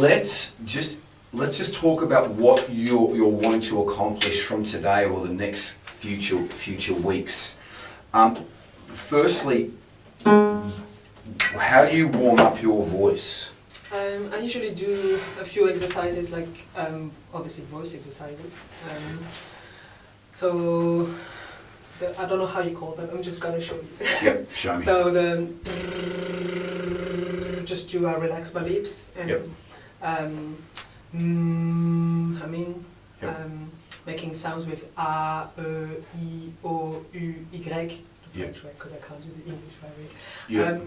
let's just talk about what you're wanting to accomplish from today or the next future weeks. Firstly, how do you warm up your voice? I usually do a few exercises, like obviously voice exercises. I don't know how you call them. I'm just gonna show you. Yep, show me. So just to relax my lips and yep. Humming, yep. Making sounds with A, E, I, O, U, Y, the French yep. way, because I can't do the English way. Yep.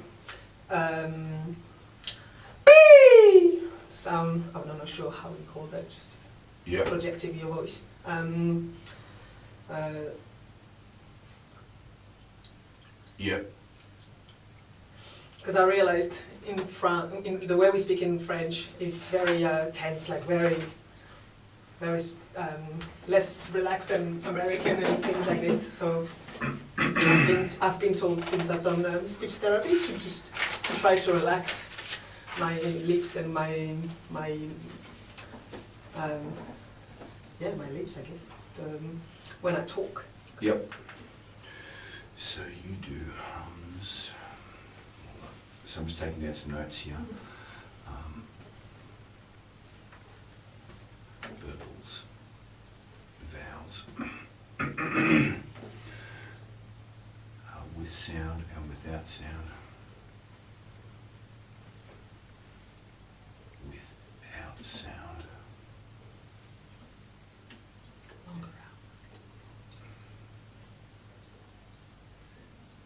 Sound, I'm not sure how you call that, just yep. projecting your voice. Yep. Because I realized in France, in the way we speak in French, it's very tense, like very less relaxed than American and things like this. So I've been told since I've done speech therapy to just try to relax my lips and my lips, I guess, when I talk. Yep. So you do hums. So I'm just taking down some notes here. Verbals, vowels, with sound and without sound. Without sound.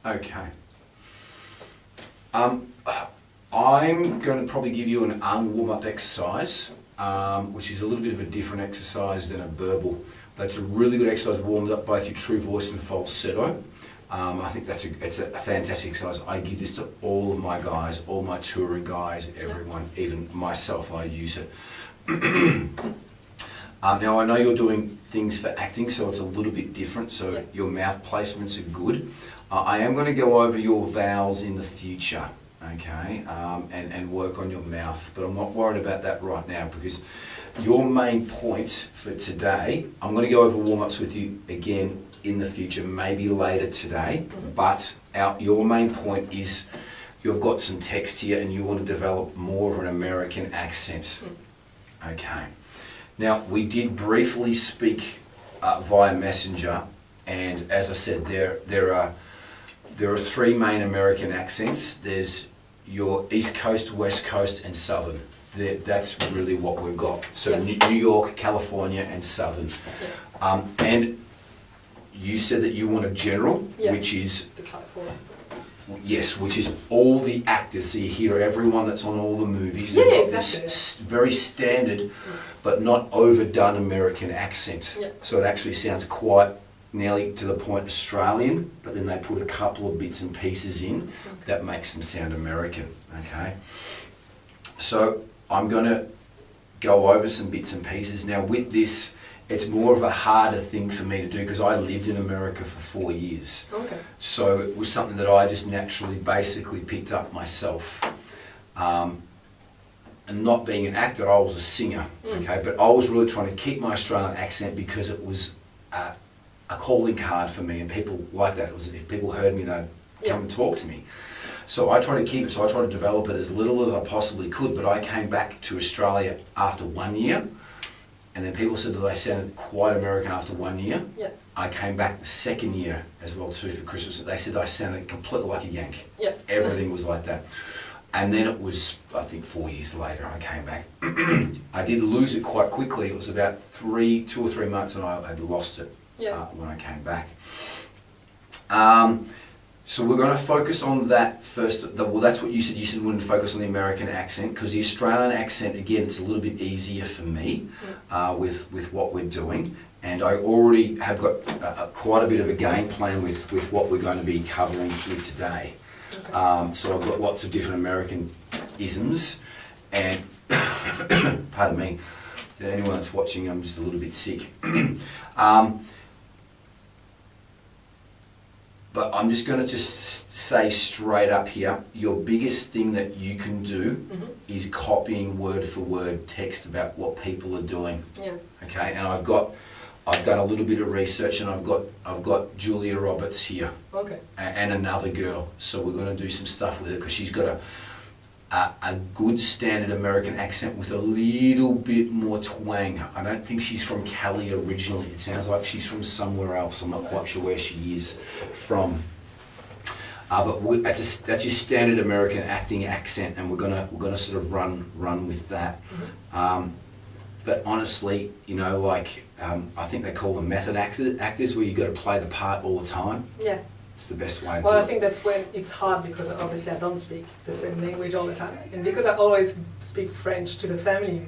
Okay. I'm going to probably give you an warm-up exercise, which is a little bit of a different exercise than a verbal. But it's a really good exercise, warmed up both your true voice and falsetto. I think it's a fantastic exercise. I give this to all of my guys, all my touring guys, everyone, even myself, I use it. Now I know you're doing things for acting, so it's a little bit different, so your mouth placements are good. I am going to go over your vowels in the future, okay, and work on your mouth, but I'm not worried about that right now because your main point for today, I'm going to go over warm-ups with you again in the future, maybe later today, but your main point is you've got some text here and you want to develop more of an American accent, okay. Now, we did briefly speak via Messenger, and as I said, there are three main American accents. There's your East Coast, West Coast, and Southern. That's really what we've got. So New York, California, and Southern. And you said that you want a general, which is the California. Yes, which is all the actors. So you hear everyone that's on all the movies. Yeah, They've got exactly. this very standard, but not overdone American accent. Yeah. So it actually sounds quite nearly to the point Australian, but then they put a couple of bits and pieces in that makes them sound American. Okay. So I'm going to go over some bits and pieces. Now with this, it's more of a harder thing for me to do because I lived in America for 4 years. Okay. So it was something that I just naturally basically picked up myself. And not being an actor, I was a singer, okay? But I was really trying to keep my Australian accent because it was a calling card for me and people like that. It was, if people heard me, they'd come and talk to me. So I tried to keep it, so I tried to develop it as little as I possibly could, but I came back to Australia after 1 year. And then people said that I sounded quite American after 1 year. Yeah. I came back the second year as well too for Christmas. They said I sounded completely like a Yank. Yeah. Everything was like that. And then it was, I think 4 years later, I came back. I did lose it quite quickly. It was about 2 or 3 months and I had lost it when I came back. So we're going to focus on that first. Well, that's what you said. You said we wouldn't focus on the American accent because the Australian accent, again, it's a little bit easier for me with what we're doing. And I already have got quite a bit of a game plan with what we're going to be covering here today. Okay. So I've got lots of different American isms. And, pardon me, anyone that's watching, I'm just a little bit sick. But I'm just going to just say straight up here, your biggest thing that you can do is copying word for word text about what people are doing. Yeah. Okay, and I've done a little bit of research, and I've got Julia Roberts here. Okay. And another girl. So we're going to do some stuff with her because she's got a good standard American accent with a little bit more twang. I don't think she's from Cali originally. It sounds like she's from somewhere else. I'm not quite sure where she is from. But that's your standard American acting accent, and we're gonna sort of run with that. But honestly, you know, like I think they call them method actors, where you got to play the part all the time. Yeah. It's the best way to Well, do I it. think that's when it's hard because obviously I don't speak the same language all the time. And because I always speak French to the family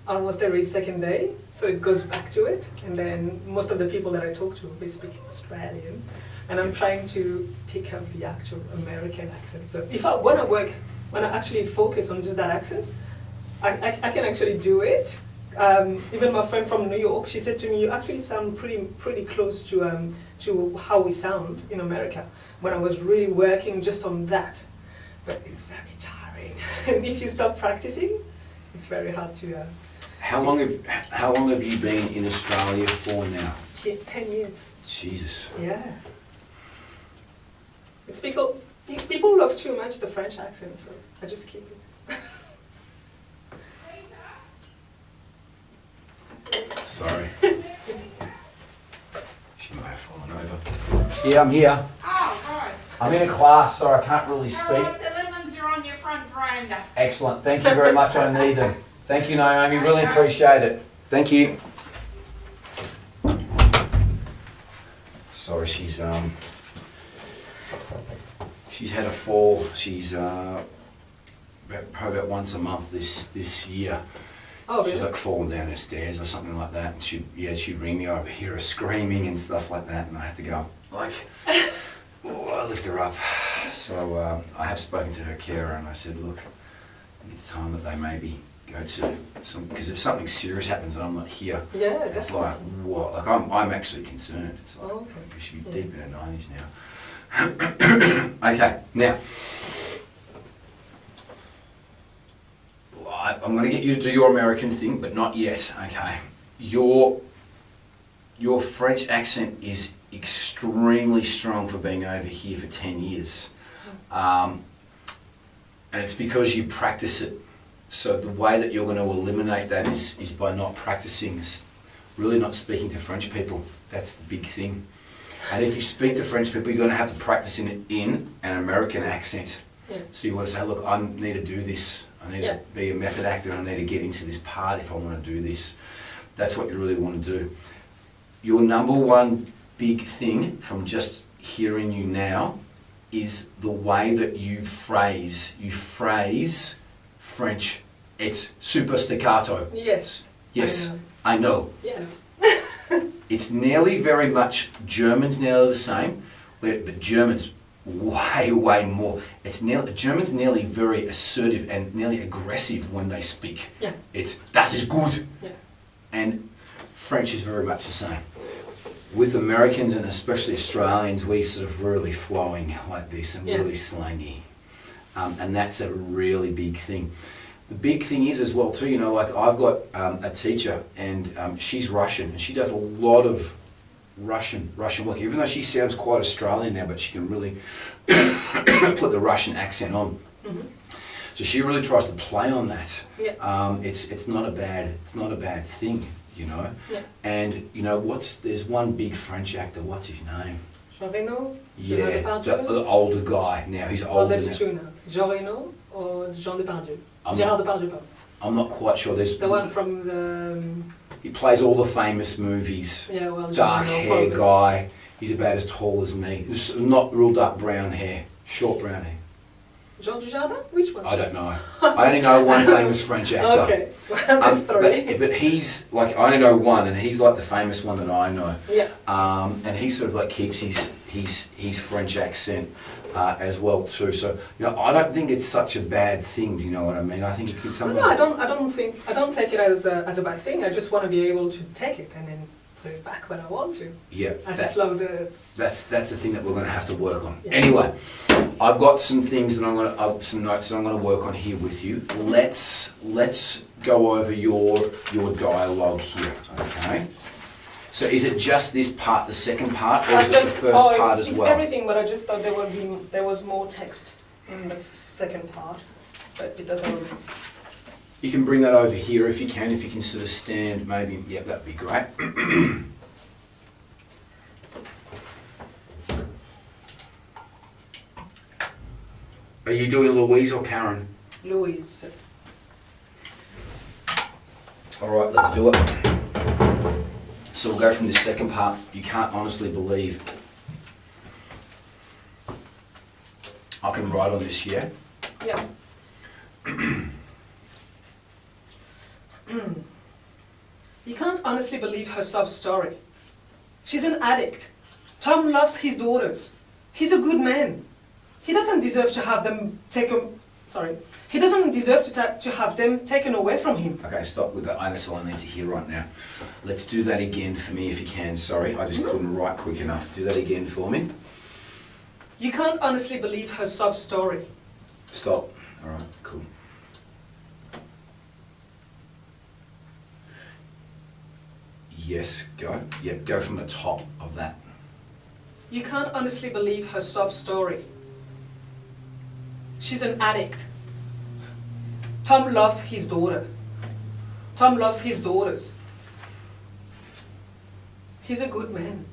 almost every second day, so it goes back to it. And then most of the people that I talk to, they speak Australian. And I'm trying to pick up the actual American accent. So if I want to work, when I actually focus on just that accent, I can actually do it. Even my friend from New York, she said to me, you actually sound pretty close to how we sound in America, when I was really working just on that. But it's very tiring. And if you stop practicing, it's very hard to... How long have you been in Australia for now? 10 years. Jesus. Yeah. It's people love too much the French accent, so I just keep it. Sorry. She might have fallen over. Yeah, I'm here. Oh, right. I'm in a class, so I can't really How speak. about the lemons are on your front veranda? Excellent. Thank you very much. I need them. Thank you, Naomi. Really appreciate it. Thank you. Sorry, she's had a fall. She's probably about once a month this year. Oh, She's really? like falling down the stairs or something like that. And she'd ring me. I would hear her screaming and stuff like that, and I had to go like, I lift her up. So I have spoken to her carer, and I said, look, it's time that they maybe go to some, because if something serious happens and I'm not here, Yeah, it's that's like what? Like I'm actually concerned. It's like Okay. we should be Yeah. deep in her 90s now. Okay, now. I'm going to get you to do your American thing, but not yet, okay? Your French accent is extremely strong for being over here for 10 years. And it's because you practice it. So the way that you're going to eliminate that is by not practicing, really not speaking to French people. That's the big thing. And if you speak to French people, you're going to have to practice in an American accent. Yeah. So you want to say, look, I need to do this. I need to be a method actor, and I need to get into this part if I want to do this. That's what you really want to do. Your number one big thing from just hearing you now is the way that you phrase. You phrase French. It's super staccato. Yes. Yes, I know. Yeah. It's nearly very much, German's nearly the same, but German's way more. German's nearly very assertive and nearly aggressive when they speak. Yeah. It's, das ist gut. Yeah. And French is very much the same. With Americans and especially Australians, we sort of really flowing like this and really slangy. And that's a really big thing. The big thing is as well too, you know, like I've got a teacher, and she's Russian, and she does a lot of Russian work, even though she sounds quite Australian now, but she can really put the Russian accent on. Mm-hmm. So she really tries to play on that. Yeah. It's not a bad thing, you know. Yeah. And you know there's one big French actor. What's his name? Jean Reno? Yeah, the older guy now. He's Well, older. that's true now. Jean Reno or Jean Depardieu? I'm Gérard Depardieu, pardon. I'm not quite sure. There's The one from the... He plays all the famous movies. Yeah, well, Dark Jean Reno hair from the- guy. He's about as tall as me. Not real dark brown hair. Short brown hair. Jean Dujardin? Which one? I don't know. I only know one famous French actor. Okay, that's three. But he's like, I only know one, and he's like the famous one that I know. Yeah. And he sort of like keeps his French accent as well too. So you know, I don't think it's such a bad thing. Do you know what I mean? I think it can sometimes. No, I don't take it as a bad thing. I just want to be able to take it and then put it back when I want to. Yeah, I just love the. that's the thing that we're going to have to work on. Yeah. Anyway, I've got some things that some notes that I'm going to work on here with you. Let's go over your dialogue here, okay? So is it just this part, the second part, or is it the first part as it's well? everything, but I just thought there was more text in the second part, but it doesn't. You can bring that over here if you can sort of stand, maybe, yeah, that'd be great. Are you doing Louise or Karen? Louise. All right, let's do it. So we'll go from this second part. You can't honestly believe I can write on this, yeah? Yeah. You can't honestly believe her sub-story. She's an addict. Tom loves his daughters. He's a good man. He doesn't deserve to have them taken. Sorry. He doesn't deserve to have them taken away from him. Okay, stop with that. That's all I need to hear right now. Let's do that again for me if you can. Sorry, I just couldn't write quick enough. Do that again for me. You can't honestly believe her sub-story. Stop. All right, cool. Yes, go. Yep, go from the top of that. You can't honestly believe her sub-story. She's an addict. Tom loves his daughter. Tom loves his daughters. He's a good man.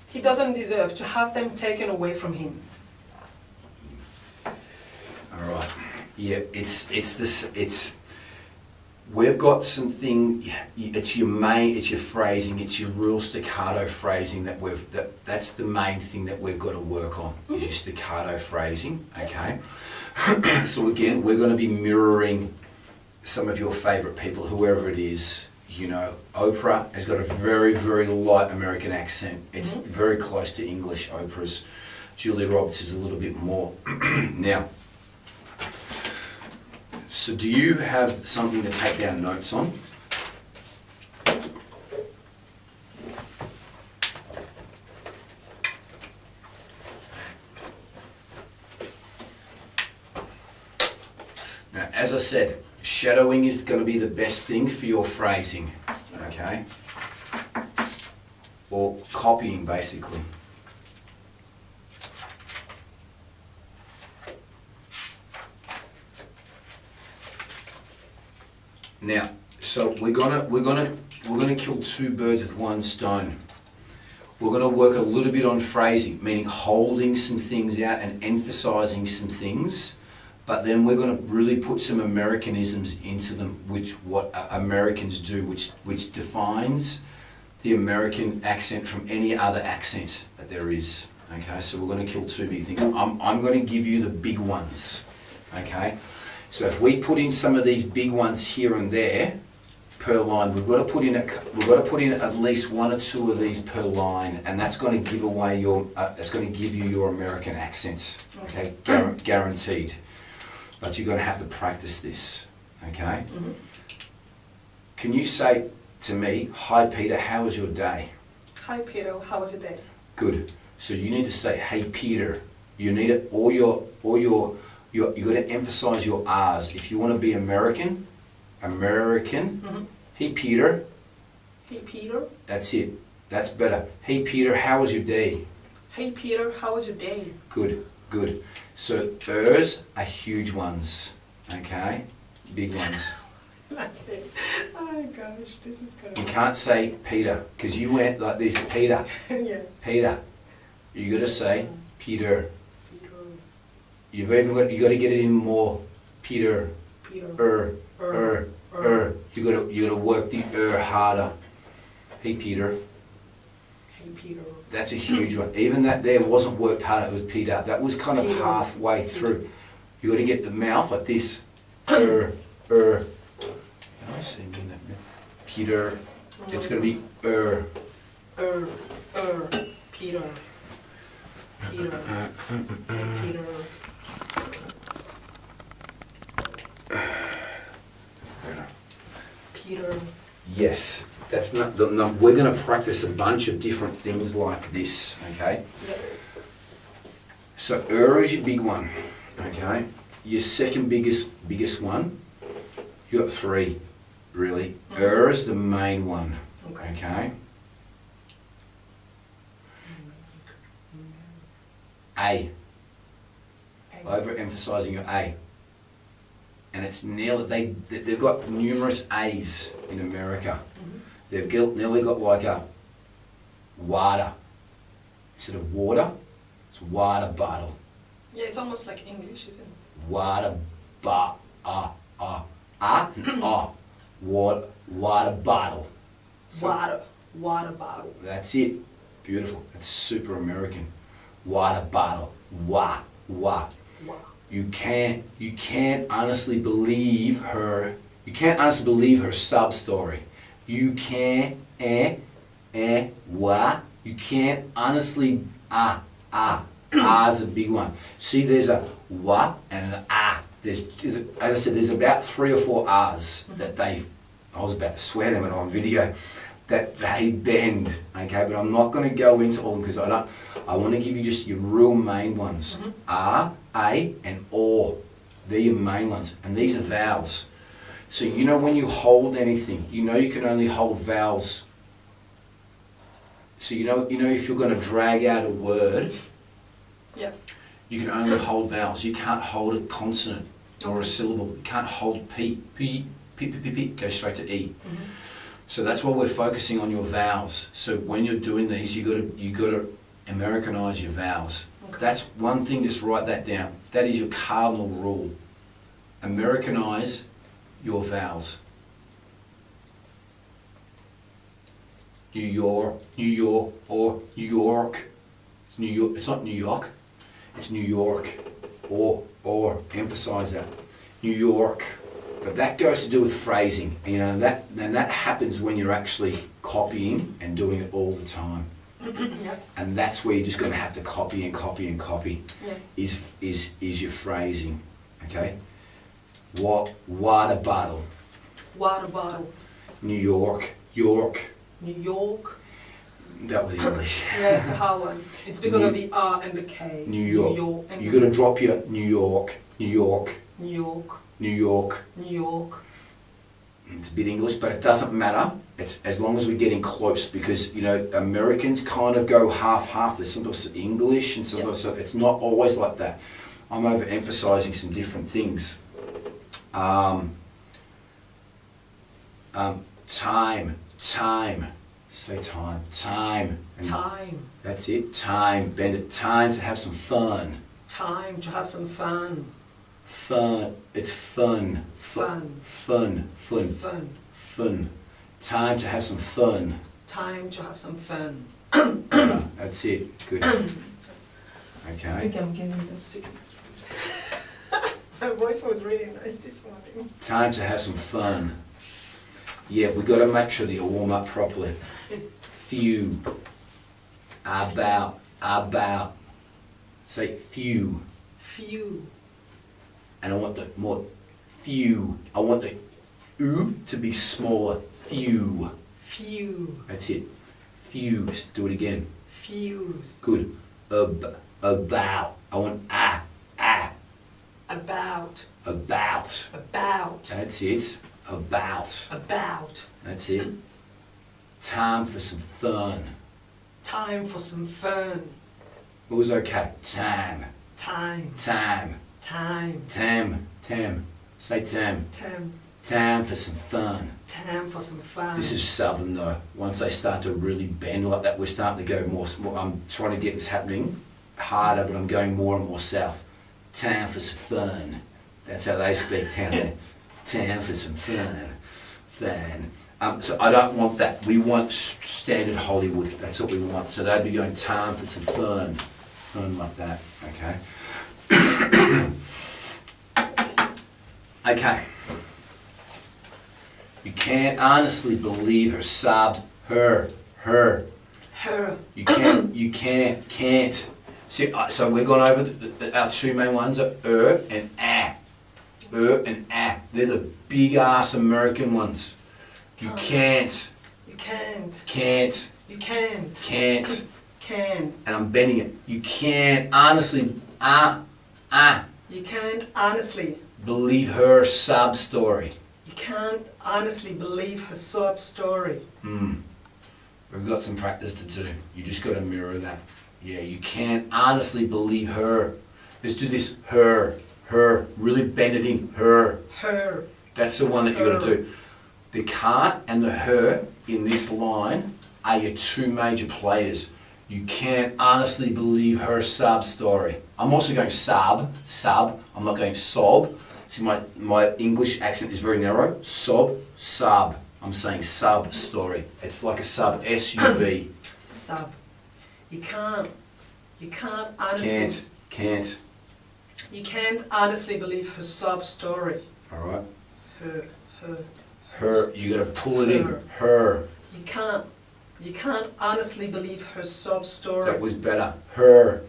He doesn't deserve to have them taken away from him. All right. Yeah, we've got something, it's your phrasing, it's your real staccato phrasing that's the main thing that we've got to work on, is your staccato phrasing, okay? So again, we're going to be mirroring some of your favorite people, whoever it is. You know, Oprah has got a very, very light American accent. It's very close to English, Oprah's. Julia Roberts is a little bit more. Now, so do you have something to take down notes on? Now, as I said, shadowing is going to be the best thing for your phrasing, okay? Or copying, basically. Now, so we're gonna kill two birds with one stone. We're gonna work a little bit on phrasing, meaning holding some things out and emphasizing some things, but then we're gonna really put some Americanisms into them, which what Americans do, which defines the American accent from any other accent that there is. Okay, so we're gonna kill two big things. I'm gonna give you the big ones. Okay. So if we put in some of these big ones here and there per line, we've got to put in at least one or two of these per line, and that's going to give away that's going to give you your American accents. Okay, guaranteed. But you're going to have to practice this. Okay. Mm-hmm. Can you say to me, "Hi Peter, how was your day?" Hi Peter, how was your day? Good. So you need to say, "Hey Peter." You need it. You got to emphasize your R's. If you want to be American. Mm-hmm. Hey Peter. Hey Peter. That's it. That's better. Hey Peter, how was your day? Hey Peter, how was your day? Good, good. So ers are huge ones, okay? Big ones. Okay. Oh gosh, this is gonna. You can't say Peter because you went like this. Peter. Yeah. Peter. You got to say Peter. You got to get it in more. Peter. Peter. You got to work the harder. Hey Peter. Hey Peter. That's a huge one. Even that there wasn't worked hard. It was Peter. That was kind of Peter. halfway through. You got to get the mouth like this. Can I see me in that bit? Peter. It's going to be Peter. Peter. Peter. That's better. Peter. Yes. That's not, we're going to practice a bunch of different things like this, okay? Yep. So is your big one, okay? Your second biggest one, you got 3, really. Is the main one, okay? A. Overemphasizing your A. And it's nearly, they've got numerous A's in America. They've nearly got like a water. Instead of water, it's water bottle. Yeah, it's almost like English, isn't it? Water water bottle. So Water bottle. that's it. Beautiful. That's super American. Water bottle. Wa. Wow. You can't honestly believe her. You can't honestly believe her sub story. You can't wa. You can't honestly is a big one. See, there's a wa and an There's, as I said, there's about 3 or 4 R's that I was about to swear them on video, that they bend, okay? But I'm not going to go into all of them because I want to give you just your real main ones. R, A, and O. They're your main ones, and these are vowels. So you know when you hold anything, you know you can only hold vowels. So you know if you're going to drag out a word, Yep. you can only hold vowels. You can't hold a consonant or a syllable. You can't hold P, go straight to E. So that's why we're focusing on your vowels. So when you're doing these, you got to Americanize your vowels. Okay. That's one thing. Just write that down. That is your cardinal rule. Americanize your vowels. New York, or New York. It's New York. It's not New York. It's New York. Or emphasize that. New York. But that goes to do with phrasing. You know, that happens when you're actually copying and doing it all the time. Yep. And that's where you're just going to have to copy and copy and copy. Yeah. Is your phrasing, okay? Water bottle. Water bottle. New York. York. New York. That was English. Yeah, it's a hard one. It's because of the R and the K. New York. New York. You got to drop your New York. New York. New York. New York. New York. It's a bit English, but it doesn't matter. It's as long as we're getting close, because you know Americans kind of go half-half. There's sometimes English and sometimes so it's not always like that. I'm overemphasizing some different things. Time. Say time. Time. And Time. that's it. Time. Bend it. Time to have some fun. Time to have some fun. Fun. It's fun. Fun. Fun. Fun. Time to have some fun. Time to have some fun. That's it. Good. I Okay. think I'm getting the sickness. My voice was really nice this morning. Time to have some fun. Yeah, we got to make sure that you warm up properly. Few. About. Say few. Few. And I want the more few. I want the oo to be smaller. Few. Few. That's it. Few. Do it again. Fuse. Good. About. I want About. About. About. That's it. About. About. That's it. Time for some fun. Time for some fun. What was okay? Time. Time. Time. Time. Tam. Say tam. Time. Time for some fun. Time for some fun. This is southern though. Once they start to really bend like that, we're starting to go more. I'm trying to get this happening harder, but I'm going more and more south. Time for some fun. That's how they speak down there. Time for some fun. So I don't want that. We want standard Hollywood. That's what we want. So they'd be going time for some fun. Fun like that. Okay. Okay. You can't honestly believe her sobs. Her. Her. You can't. See, so we're going over our 2 main ones are and ah. And ah. They're the big ass American ones. You can't. You can't. Can't. You can't. Can't. Can. And I'm bending it. You can't honestly, You can't honestly. believe her sob story. You can't honestly believe her sob story. We've got some practice to do. You just got to mirror that. Yeah, you can't honestly believe her. Let's do this. Her. Really bend it in. Her. Her. That's the one that you got to do. The can't and the her in this line are your two major players. You can't honestly believe her sob story. I'm also going sub. I'm not going sob. See, my English accent is very narrow. Sob, sub. I'm saying sub story. It's like a sub, S-U-B. Sub. You can't honestly. Can't. You can't honestly believe her sob story. All right. Her. You got to pull it in. Her. You can't honestly believe her sob story. That was better. Her.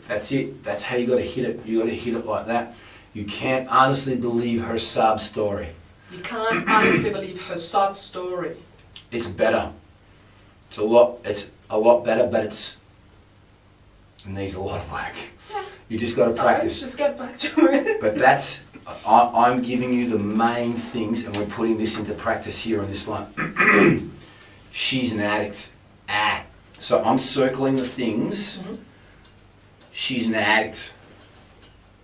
That's it. That's how you got to hit it. You got to hit it like that. You can't honestly believe her sob story. You can't honestly believe her sob story. It's better. It's a lot better, but it needs a lot of work. You just got to practice. Just get back to it. But that's, I'm giving you the main things, and we're putting this into practice here on this line. She's an addict. So I'm circling the things. Mm-hmm. She's an addict.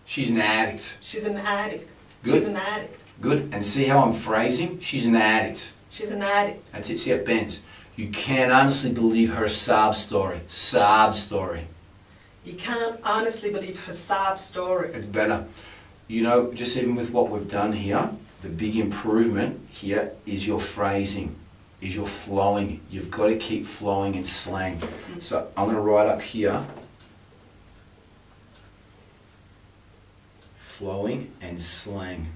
She's an addict. She's an addict. Good. She's an addict. Good. And see how I'm phrasing? She's an addict. She's an addict. That's it. See how it bends. You can't honestly believe her sob story. Sob story. You can't honestly believe her sob story. It's better. You know, just even with what we've done here, the big improvement here is your phrasing, is your flowing. You've got to keep flowing in slang. So I'm going to write up here, flowing and slang.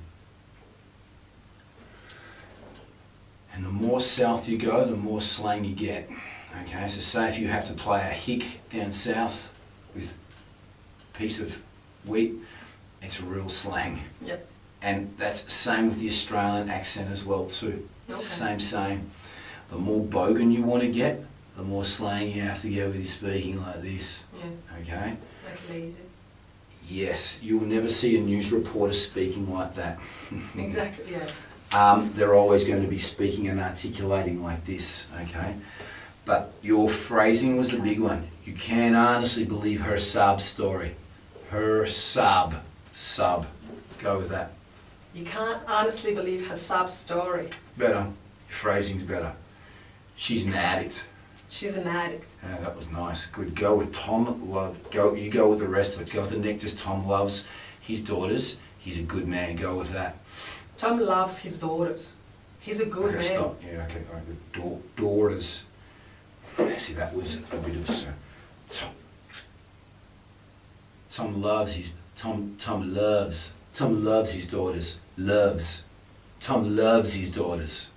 And the more south you go, the more slang you get. Okay, so say if you have to play a hick down south with a piece of wheat, it's real slang. Yep. And that's the same with the Australian accent as well too. It's Okay. the same. The more bogan you want to get, the more slang you have to go with your speaking like this. Yeah. Okay? Like lazy. Yes, you'll never see a news reporter speaking like that. Exactly, yeah. They're always going to be speaking and articulating like this, okay? But your phrasing was the big one. You can't honestly believe her sob story. Her sob. Go with that. You can't honestly believe her sob story. Better. Your phrasing's better. She's an addict. She's an addict. Yeah, that was nice. Good. Go with Tom. You go with the rest of it. Go with the next. Tom loves his daughters. He's a good man. Go with that. Tom loves his daughters. He's a good Okay, man. stop. Yeah, okay. All right, good. Daughters. See, that was a bit of a... Tom loves his daughters. Tom loves his daughters.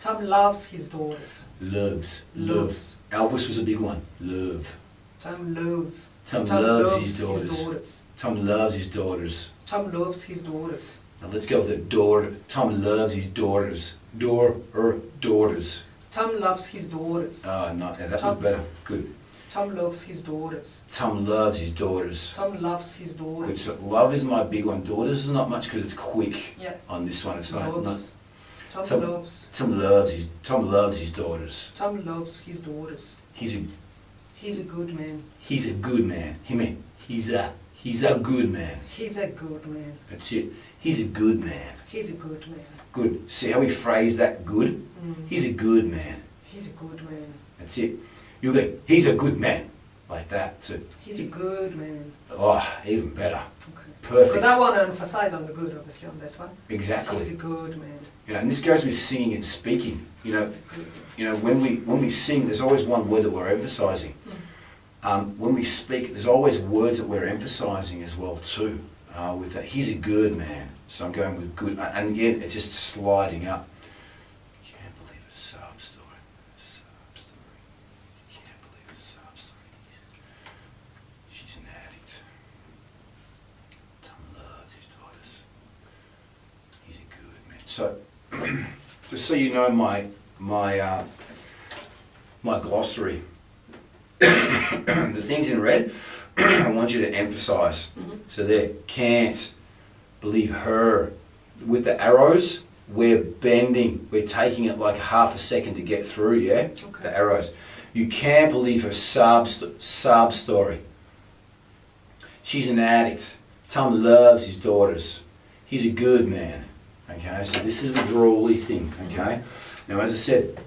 Tom loves his daughters. Loves. Loves. Elvis was a big one. Love. Tom loves. Tom loves his daughters. Tom loves his daughters. Tom loves his daughters. Now let's go with the daughter. Tom loves his daughters. Daughters. Tom loves his daughters. Oh, no, yeah, that was better. Good. Tom loves his daughters. Tom loves his daughters. Tom loves his daughters. Good. So love is my big one. Daughters is not much because it's quick. Yeah. On this one, it's not. Loves. Tom loves. Tom loves his daughters. Tom loves his daughters. He's a good man. He's a good man. He's a good man. He's a good man. That's it. He's a good man. He's a good man. Good. See how we phrase that good? He's a good man. He's a good man. That's it. You go, he's a good man. Like that. So, He's a good man. oh, even better. Okay. Perfect. Because I want to emphasize on the good, obviously, on this one. Exactly. He's a good man. You know, and this goes with singing and speaking. You know, He's a good man. you know, when we sing, there's always one word that we're emphasizing. When we speak, there's always words that we're emphasizing as well too. With that, he's a good man. So I'm going with good, and again, it's just sliding up. Can't believe a sob story. Can't believe a sob story. She's an addict. Tom loves his daughters. He's a good man. So, just so you know, my my my glossary. The things in red, I want you to emphasize. So there, can't, believe her. With the arrows, we're bending. We're taking it like half a second to get through, yeah? Okay. The arrows. You can't believe her sob story. She's an addict. Tom loves his daughters. He's a good man. Okay, so this is the drawly thing, okay? Now, as I said,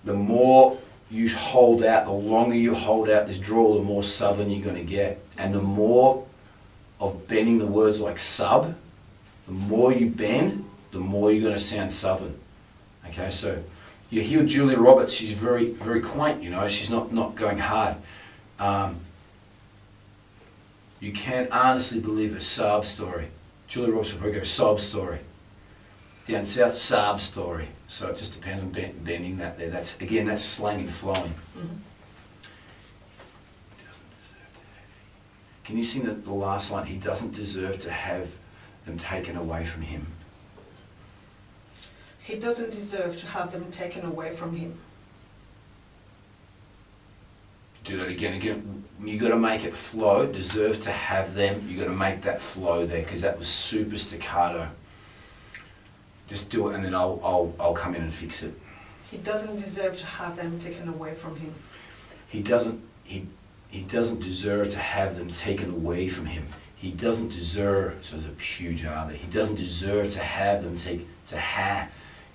the more you hold out, the longer you hold out this drawl, the more southern you're going to get. And the more of bending the words like sub, the more you bend, the more you're going to sound southern. Okay, so you hear Julia Roberts, she's very, very quaint, you know, she's not going hard. You can't honestly believe a sob story. Julia Roberts would probably go sob story. Down south, sob story. So it just depends on bending that there. That's, again, that's slang and flowing. Can you sing the last line? He doesn't deserve to have them taken away from him. He doesn't deserve to have them taken away from him. Do that again. You got to make it flow. Deserve to have them. You got to make that flow there because that was super staccato. Just do it, and then I'll come in and fix it. He doesn't deserve to have them taken away from him. He doesn't deserve to have them taken away from him. He doesn't deserve. So there's a huge R there. He doesn't deserve to have them He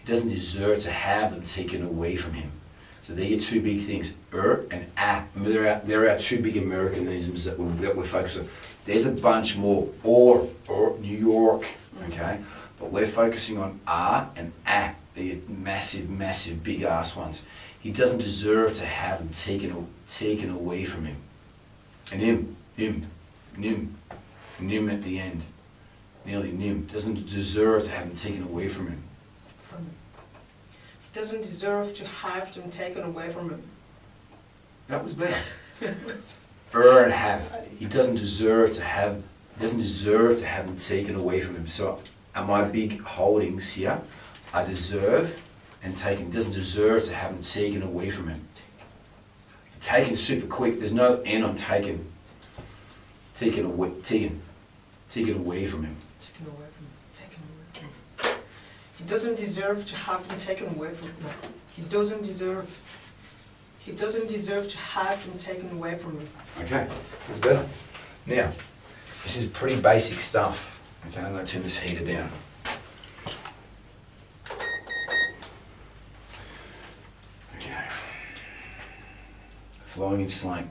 doesn't deserve to have them taken away from him. So they're your two big things, and ah. They're our two big Americanisms that we're focused on. There's a bunch more, or New York, okay? But we're focusing on R and ah. They're massive, massive, big ass ones. He doesn't deserve to have them taken away from him. And nim at the end. Nearly nim. Doesn't deserve to have them taken away from him. He doesn't deserve to have them taken away from him. That was better. And have. He doesn't deserve to have them taken away from him. So my big holdings here are deserve and taken. Doesn't deserve to have them taken away from him. Taken super quick. There's no N on taken. Taken away from him. Taken away from him. He doesn't deserve to have them taken away from him. He doesn't deserve to have them taken away from him. Okay, that's better. Now, this is pretty basic stuff. Okay, I'm going to turn this heater down. Okay. Flowing in slang.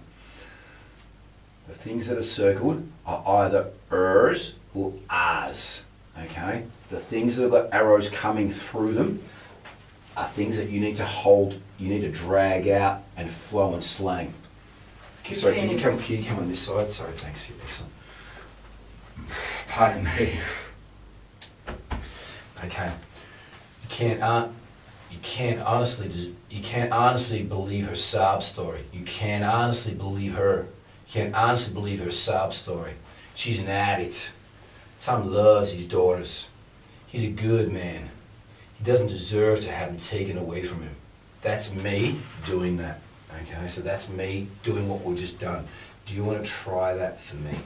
The things that are circled are either ers or ahs. Okay? The things that have got arrows coming through them are things that you need to hold, you need to drag out and flow in slang. Okay, sorry, can you come on this side? Sorry, thanks. Excellent. Pardon me. Okay. You can't honestly believe her sob story. You can't honestly believe her. You can't honestly believe her sob story. She's an addict. Tom loves his daughters. He's a good man. He doesn't deserve to have them taken away from him. That's me doing that. Okay, so that's me doing what we've just done. Do you want to try that for me?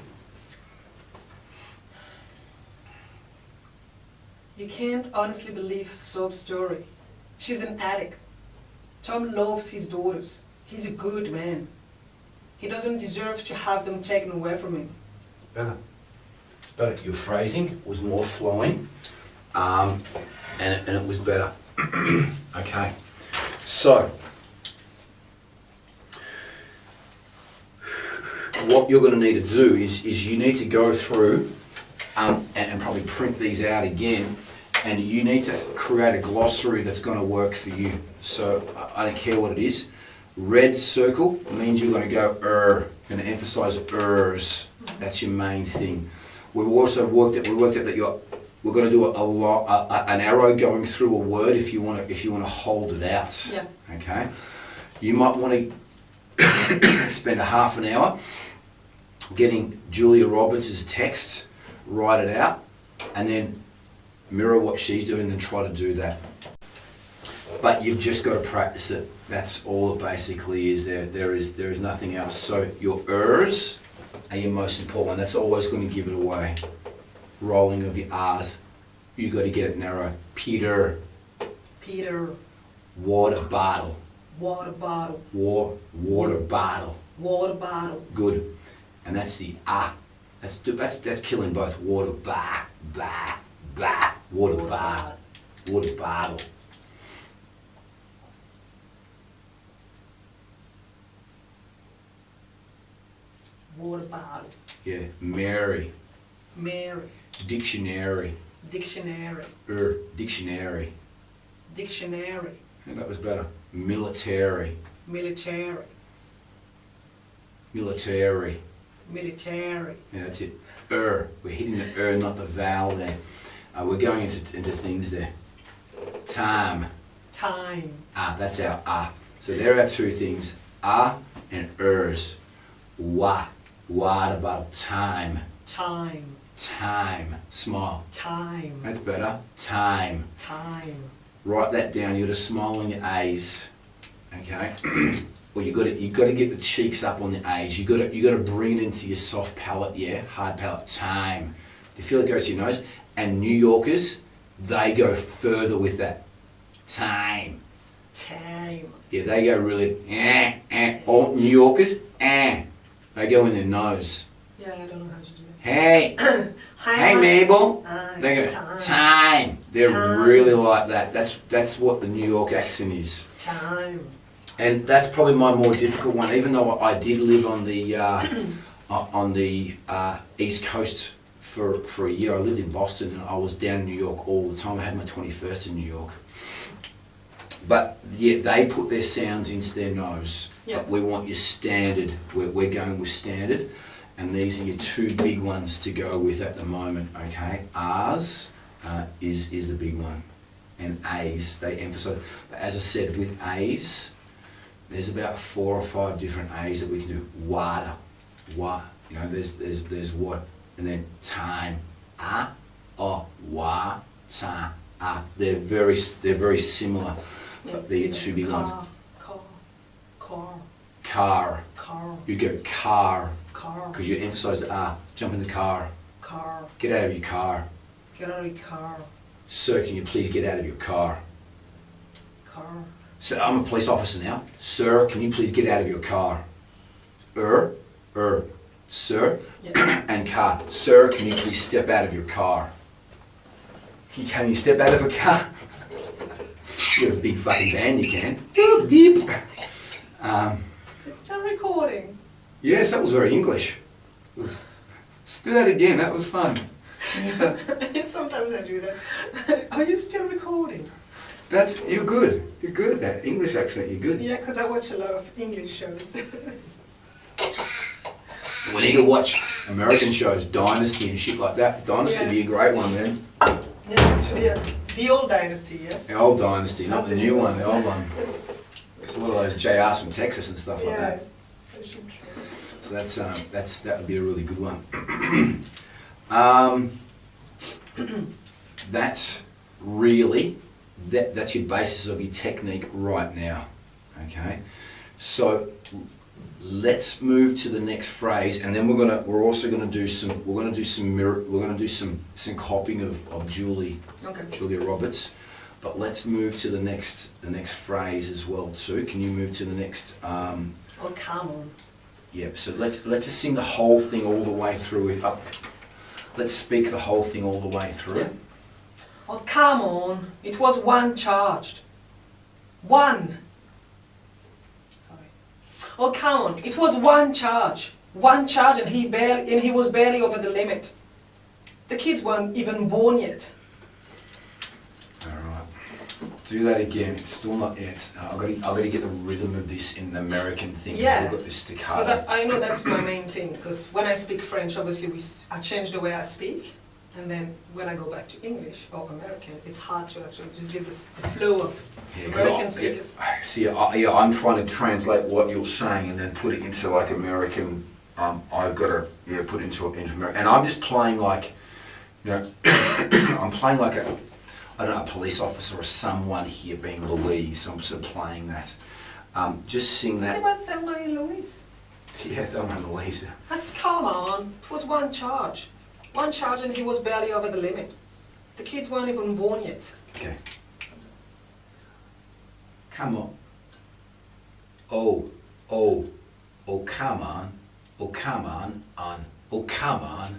You can't honestly believe her sob story. She's an addict. Tom loves his daughters. He's a good man. He doesn't deserve to have them taken away from him. Better. Better. Your phrasing was more flowing, and it was better. Okay. So, what you're going to need to do is you need to go through and probably print these out again, and you need to create a glossary that's going to work for you. So I don't care what it is. Red circle means you're going to go you're going to emphasize ers. That's your main thing. We've also worked at that we're going to do an arrow going through a word if you want to hold it out. Yeah. Okay. You might want to spend a half an hour getting Julia Roberts' text, write it out, and then mirror what she's doing and try to do that. But you've just got to practice it. That's all it basically is. There is nothing else. So your ers are your most important one. That's always going to give it away. Rolling of your r's. You got to get it narrow. Peter. Peter. Water bottle. Water bottle. Water bottle. Water bottle. Good. And that's the ah. That's killing both. Water ba. Water bottle. Water bottle. Water bottle. Yeah. Mary. Mary. Dictionary. Dictionary. Dictionary. Dictionary. Yeah, that was better. Military. Military. Military. Military. Yeah, that's it. We're hitting the not the vowel there. We're going into things there. Time. Time. That's our So there are two things. And ers. What about time? Time. Time. Smile. Time. That's better. Time. Time. Write that down. You got to smile on your A's. Okay. Well, you got to get the cheeks up on the A's. You got to bring it into your soft palate. Yeah, hard palate. Time. You feel it goes to your nose. And New Yorkers, they go further with that. Time. Time. Yeah, they go really. All New Yorkers, they go in their nose. Yeah, I don't know how to do that. Hey, hey, Mabel. They go time. They're Time. really like that. That's what the New York accent is. Time. And that's probably my more difficult one, even though I did live on the East Coast for a year. I lived in Boston and I was down in New York all the time. I had my 21st in New York. But yeah, they put their sounds into their nose. Yeah. But we want your standard. We're going with standard. And these are your two big ones to go with at the moment, okay? R's is the big one. And A's, they emphasize. But as I said, with A's, there's about 4 or 5 different A's that we can do. Water, what, you know, there's what, and then time, wa, ta, They're very similar, but they're your two big ones. Car. You go car, because you emphasize the jump in the car. Get out of your car. Get out of your car. Sir, can you please get out of your car? So I'm a police officer now. Sir, can you please get out of your car? Sir, Yeah. and car. Sir, can you please step out of your car? Can you step out of a car? You got a big fucking van, you can. Beep. It's still recording. Yes, that was very English. Let's do that again, that was fun. So, Sometimes I do that. Are you still recording? you're good. You're good at that. English accent, you're good. Yeah, because I watch a lot of English shows. We need to watch American shows, Dynasty and shit like that. Dynasty would be a great one, man. Yeah, actually, yeah. The old Dynasty, yeah? The old Dynasty, not the new one, the old one. There's a lot of those JRs from Texas and stuff like that. I should try. So that would be a really good one. That's really that's your basis of your technique right now. Okay, so let's move to the next phrase, and then we're also gonna do some copying of Julia Roberts. But let's move to the next phrase as well too. Can you move to the next? Oh, come on. Yep. So let's just sing the whole thing all the way through it. Let's speak the whole thing all the way through. Yeah. Oh, come on. It was one charged. One. Sorry. Oh, come on. It was one charge. One charge, and he was barely over the limit. The kids weren't even born yet. All right. Do that again. It's still not. I've got to get the rhythm of this in the American thing. Yeah. We've got this staccato. Because I know that's my main thing. Because when I speak French, obviously I change the way I speak. And then when I go back to English or American, it's hard to actually just give this the flow of American speakers. See, I'm trying to translate what you're saying and then put it into like American. I've got to put it into American, and I'm just playing like, I'm playing like I don't know, a police officer or someone here being Louise. So I'm sort of playing that. Just sing What that. about Thelma and Louise? Yeah, Thelma and Louise. Come on, it was one charge. One charge and he was barely over the limit. The kids weren't even born yet. Okay. Come on. Oh, come on. Oh, come on. Oh, come on.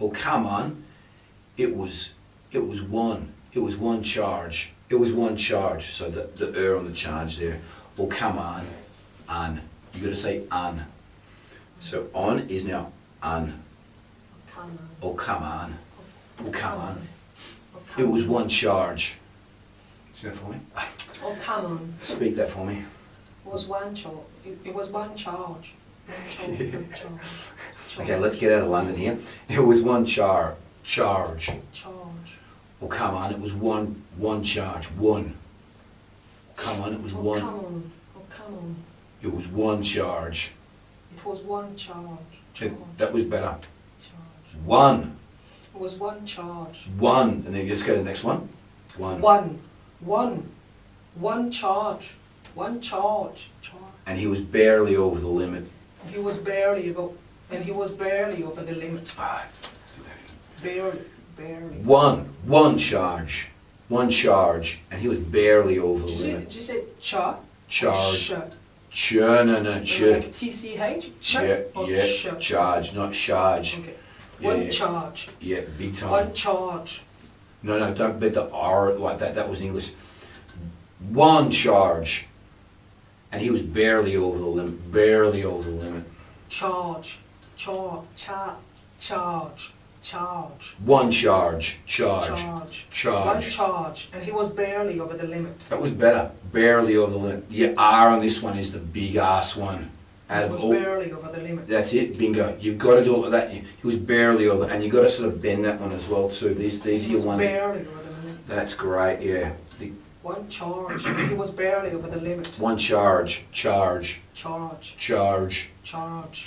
Oh, come on. It was one charge. It was one charge. So the on the charge there. Oh, come on. You got to say on. So on is now on. Come on. Oh, come on. Oh, come on. Oh, It come was on. one charge. Say that for me. Oh, come on. Speak that for me. It was one charge. It was one charge. One charge. Okay, let's get out of London here. It was one charge. Charge. Oh, come on, it was one charge. One. Come on, it was Oh, one. come on. Oh, come on. It was one charge. It was one charge. That was better. Charge. One. It was one charge. One. And then you just go to the next one. One. One charge. One charge. And he was barely over the limit. He was barely over, and he was barely over the limit. Ah, Barely. one charge. One charge. And he was barely over the limit. Did you say char? Charge. Or No, like TCH? Yeah, charge, not charge. Okay. Yeah, One yeah. charge. Yeah, big time. One charge. No, don't bet the R like that. That was English. One charge. And he was barely over the limit. Barely over the limit. Charge. Charge. One charge. Charge. One Charge. charge. And he was barely over the limit. That was better. Barely over the limit. The R on this one is the big ass one. Out He of was all, barely over the limit. that's it. Bingo. You've got to do it like that. He was barely over, and you've got to sort of bend that one as well too. These He are your was ones. barely over the limit. That's great. Yeah. One charge. He was barely over the limit. One charge. Charge. Charge. Charge. Charge.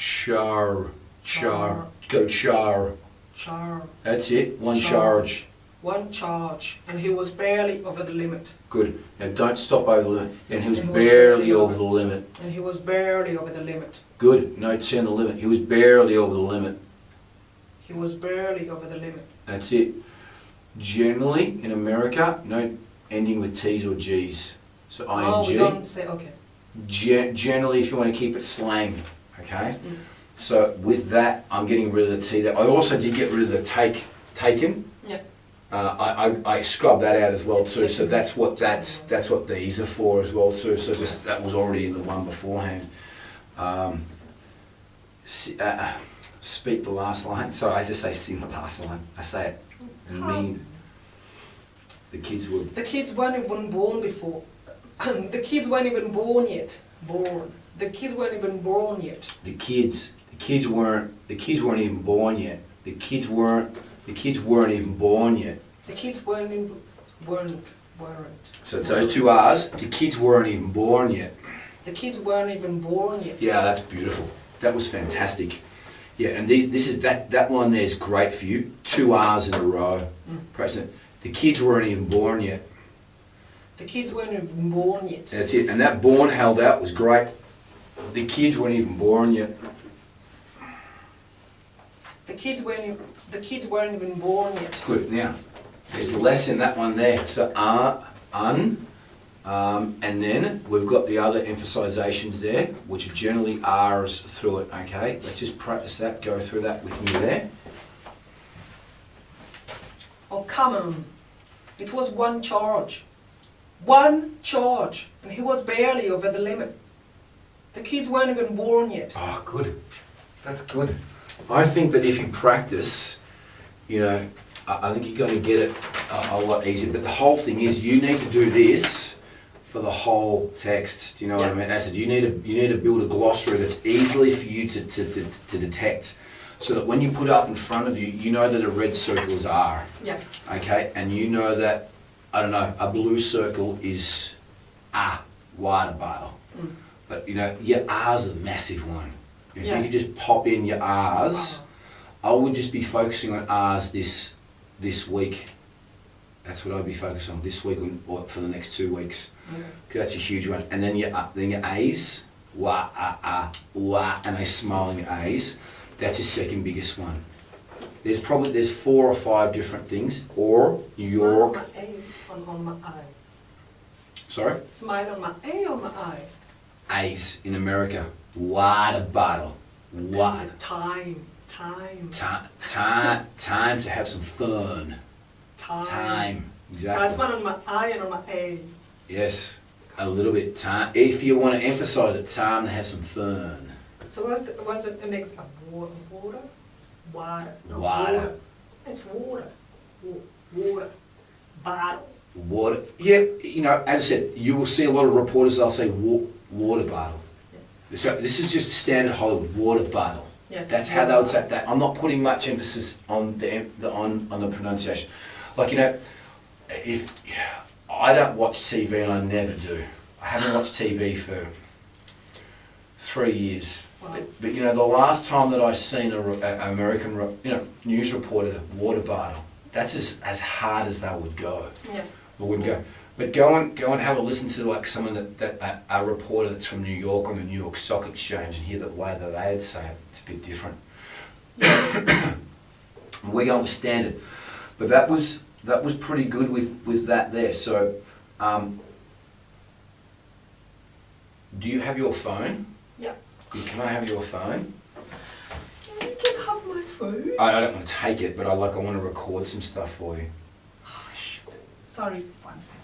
Char. Go char. Char. That's it. One Charge. charge. One charge. And he was barely over the limit. Good. Now don't stop over the limit. And he was And he was barely barely over over. the limit. And he was barely over the limit. Good. No turn the limit. He was barely over the limit. He was barely over the limit. That's it. Generally in America, no ending with T's or G's. So Oh, we ing. don't say, okay. Generally, if you want to keep it slang, okay. Mm. So with that, I'm getting rid of the T there. I also did get rid of the taken. Yeah. I scrubbed that out as well too. So Taken. that's what these are for as well too. So just that was already in the one beforehand. Speak the last line. Sorry, I just say sing the last line. I say it. Mean. The kids were. The kids weren't even born before. The kids weren't even born yet. The kids weren't even born yet. The kids weren't even born yet. The kids weren't even born yet. The kids weren't. So it's those two R's. The kids weren't even born yet. The kids weren't even born yet. Yeah, that's beautiful. That was fantastic. Yeah, and this is that one there is great for you. Two R's in a row. President. The kids weren't even born yet. The kids weren't even born yet. That's it. And that born held out was great. The kids weren't even born yet. The kids weren't even born yet. Good. Now, there's less in that one there. So and then we've got the other emphasizations there, which are generally R's through it. Okay, let's just practice that. Go through that with me there. Oh, come on. It was one charge. One charge. And he was barely over the limit. The kids weren't even born yet. Oh, good. That's good. I think that if you practice, you know, I think you're going to get it a lot easier. But the whole thing is you need to do this for the whole text. Do you know what I mean? As I said, you need to build a glossary that's easily for you to detect. So that when you put it up in front of you, you know that a red circle is R. Yeah. Okay? And you know that, I don't know, a blue circle is A, water bottle. But you know, your R's a massive one. If you could just pop in your R's, I would just be focusing on R's this week. That's what I'd be focused on this week or for the next 2 weeks. Okay. 'Cause that's a huge one. And then your A's, wah, wah, and they smiling A's. That's your second biggest one. There's 4 or 5 different things. Or New York. Smile on my A on my eye. Sorry? Smile on my A on my eye. A's in America. Water bottle. Water. Time. Time to have some fun. Time. So I Exactly. smile on my I and on my A. Yes. A little bit time. If you want to emphasize it, time to have some fun. So was it an example? Water? Water. No, Water. It's water. Water. Bottle. Water. Yeah, you know, as I said, you will see a lot of reporters, they'll say water bottle. So this is just a standard Hollywood water bottle. Yeah. That's how they would say that. I'm not putting much emphasis on the pronunciation. Like, you know, if I don't watch TV, and I never do. I haven't watched TV for 3 years. Wow. But you know, the last time that I seen an American news reporter, water bottle, that's as hard as they would go. Yeah. Or wouldn't go. But go and have a listen to like someone that a reporter that's from New York on the New York Stock Exchange and hear the way that they would say it. It's a bit different. We're going with standard, but that was pretty good with that there. So, do you have your phone? Yeah. Good. Can I have your phone? You can have my food. I don't want to take it, but I want to record some stuff for you. Oh, shit. Sorry, 1 second.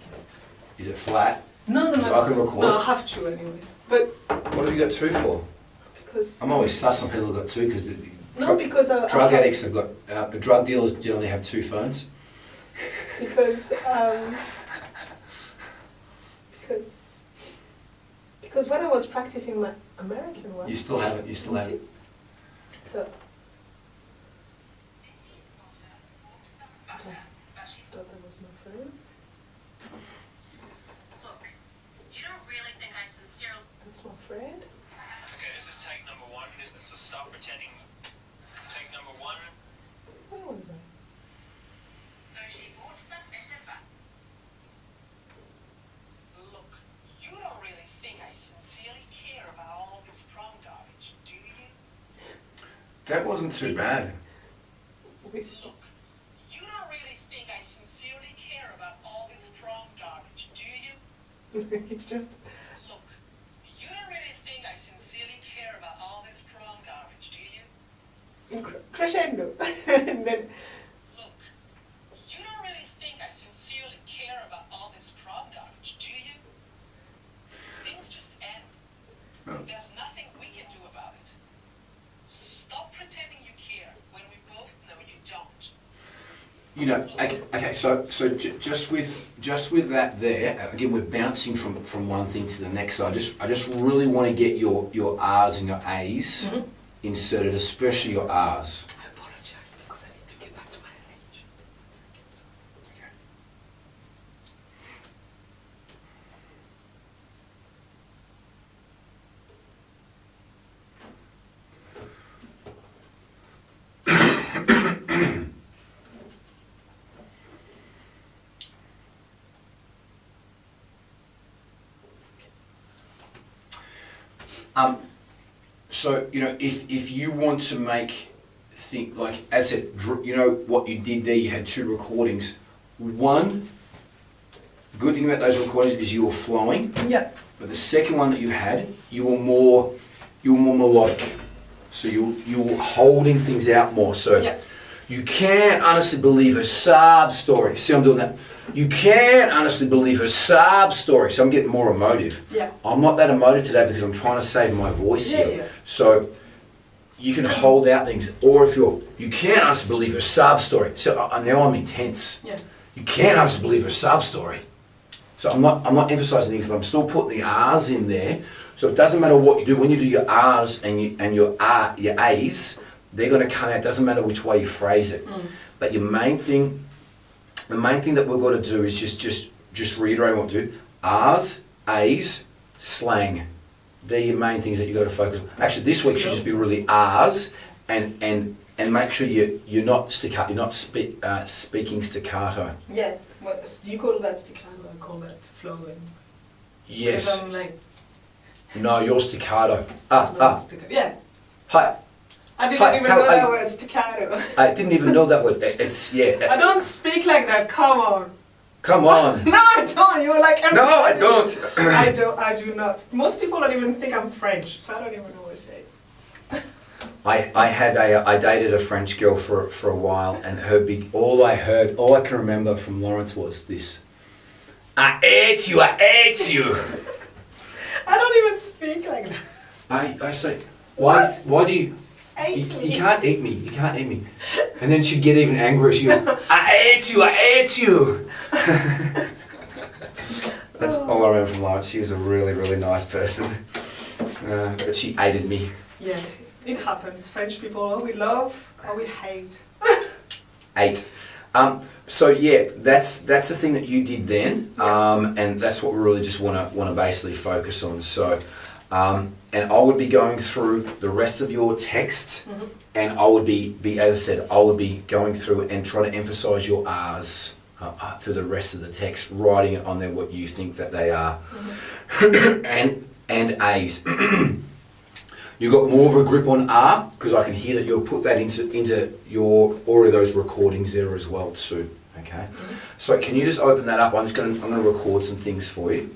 Is it flat? No, So I can record? No, I have to anyways. But What have you got 2 for? because... I'm always sus on people who've got 2 because No, because I drug have- addicts have got, drug dealers generally have 2 phones. because when I was practicing my American one, You still have it, you still have it. so thought that was my phone. Look, you don't really think I sincerely... That's my friend. Okay, this is take number 1, isn't it? So stop pretending. Take number 1. Where was I? So she bought some better but Look, you don't really think I sincerely care about all this prom garbage, do you? That wasn't too bad. With Look, you don't really think I sincerely care about all this prom garbage, do you? it's just Look, you don't really think I sincerely care about all this prom garbage, do you? crescendo, and then Look, you don't really think I sincerely care about all this prom garbage, do you? Things just end. Oh. There's nothing we can do about it. So stop pretending you care when we both know you don't. You know, okay, so just with that there, again, we're bouncing from one thing to the next. So I just really want to get your R's and your A's inserted, especially your R's. I apologize because I need to get back to my age. So you know, if you want to make like as it, you know what you did there, you had 2 recordings. One good thing about those recordings is you were flowing, Yeah. but the second one that you had, you were more melodic. So you were holding things out more. So Yeah. you can't honestly believe her sob story. See, I'm doing that. You can't honestly believe her sob story. So I'm getting more emotive. Yeah. I'm not that emotive today because I'm trying to save my voice Yeah, here. yeah. So you can hold out things. Or if you can't honestly believe her sob story. So now I'm intense. Yeah. You can't honestly believe her sob story. So I'm not emphasizing things, but I'm still putting the R's in there. So it doesn't matter what you do. When you do your R's and your A's, they're going to come out. It doesn't matter which way you phrase it. But the main thing that we've got to do is just reiterate what to do. R's, A's, slang. They're your main things that you got to focus on. Actually, this week should just be really R's and make sure you're not staccato. You're not speaking staccato. Yeah. What, do you call that staccato? I call that flowing. Yes. Because I'm like, No, you're staccato. staccato. Yeah. Hi. I didn't Hi, even how know are that you? word, staccato. I didn't even know that word. It's, yeah. I don't speak like that, come on. Come on. No, I don't. You're like No, I emphasizing it. don't. I do not. Most people don't even think I'm French, so I don't even know what to say. I dated a French girl for a while, and all I can remember from Lawrence was this: I ate you. I don't even speak like that. I say, why do you? Ate You me. can't eat me. You can't eat me. And then she'd get even angrier. She goes, I ate you. That's all I remember from Lawrence. She was a really, really nice person. But she aided me. Yeah, it happens. French people, or we love or we hate. 8. So yeah, that's the thing that you did then, and that's what we really just want to basically focus on. So, and I would be going through the rest of your text, and I would be as I said, I would be going through it and trying to emphasise your R's through the rest of the text, writing it on there what you think that they are, and A's. You got more of a grip on R because I can hear that you'll put that into your already those recordings there as well too. Okay, so can you just open that up? I'm gonna record some things for you.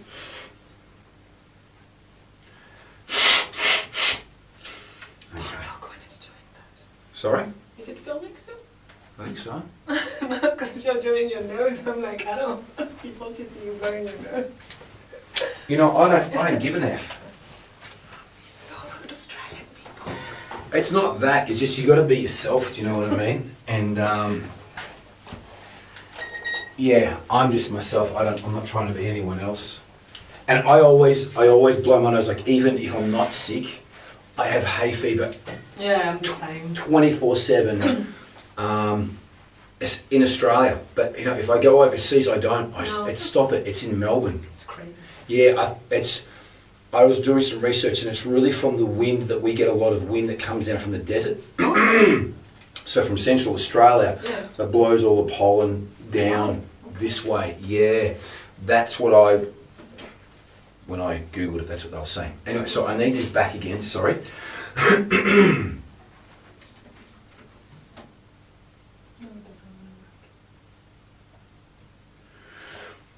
Look when it's doing that. Sorry, Is it filming still? I think so. No, because you're doing your nose. I'm like, I don't want people to see you blowing your nose. You know, I don't give an F. So rude, Australian people. It's not that. It's just you got to be yourself. Do you know what I mean? And yeah, I'm just myself. I'm not trying to be anyone else. And I always blow my nose. Like even if I'm not sick, I have hay fever Yeah, I'm the same. 24/7 in Australia. But you know, if I go overseas, I don't. Stop it. It's in Melbourne. It's crazy. Yeah, I was doing some research, and it's really from the wind that we get a lot of wind that comes down from the desert. So from Central Australia, Yeah. that blows all the pollen down this way. Yeah, that's what when I Googled it, that's what they were saying. Anyway, so I need this back again, sorry. No, it doesn't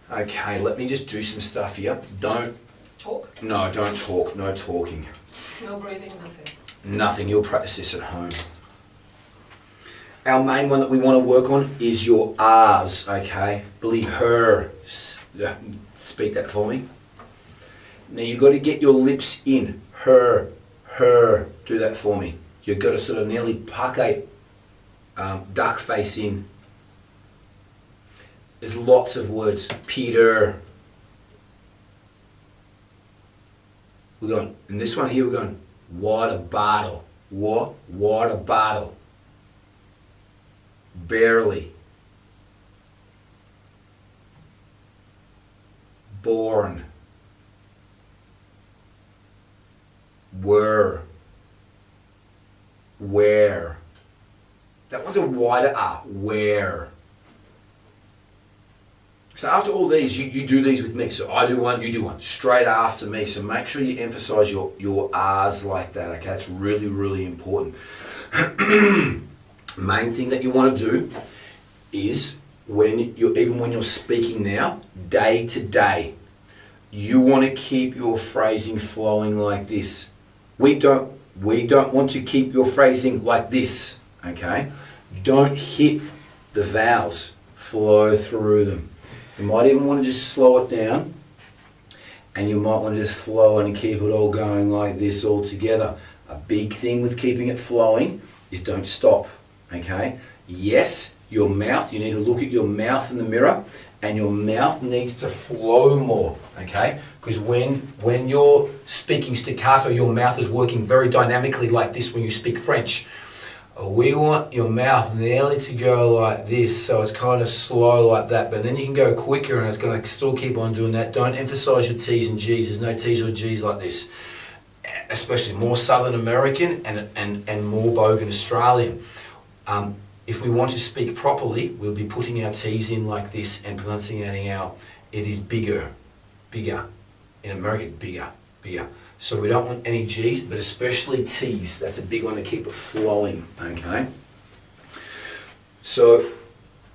work. Okay, let me just do some stuff here. Don't Talk? talk, no talking. No breathing, nothing. Nothing, you'll practice this at home. Our main one that we want to work on is your R's, okay? Believe her. Speak that for me. Now you've got to get your lips in. Her. Do that for me. You've got to sort of nearly pucker, duck face in. There's lots of words. Peter. We're going, in this one here we're going, water bottle. Water bottle. Barely. Born. Were. Where. That one's a wider R. Where. So after all these, you do these with me. So I do one, you do one. Straight after me. So make sure you emphasize your R's like that, okay? It's really, really important. Main thing that you want to do is even when you're speaking now, day to day, you want to keep your phrasing flowing like this. We don't want to keep your phrasing like this, okay? Don't hit the vowels, flow through them. You might even want to just slow it down, and you might want to just flow and keep it all going like this all together. A big thing with keeping it flowing is don't stop, okay? Yes, your mouth, you need to look at your mouth in the mirror, and your mouth needs to flow more, okay? Because when you're speaking staccato, your mouth is working very dynamically like this when you speak French. We want your mouth nearly to go like this, so it's kind of slow like that, but then you can go quicker and it's going to still keep on doing that. Don't emphasize your T's and G's. There's no T's or G's like this, especially more Southern American and more Bogan Australian. if we want to speak properly, we'll be putting our T's in like this and pronunciating out. It is bigger, bigger. In America, it's bigger, bigger. So we don't want any G's, but especially T's. That's a big one to keep it flowing, okay? So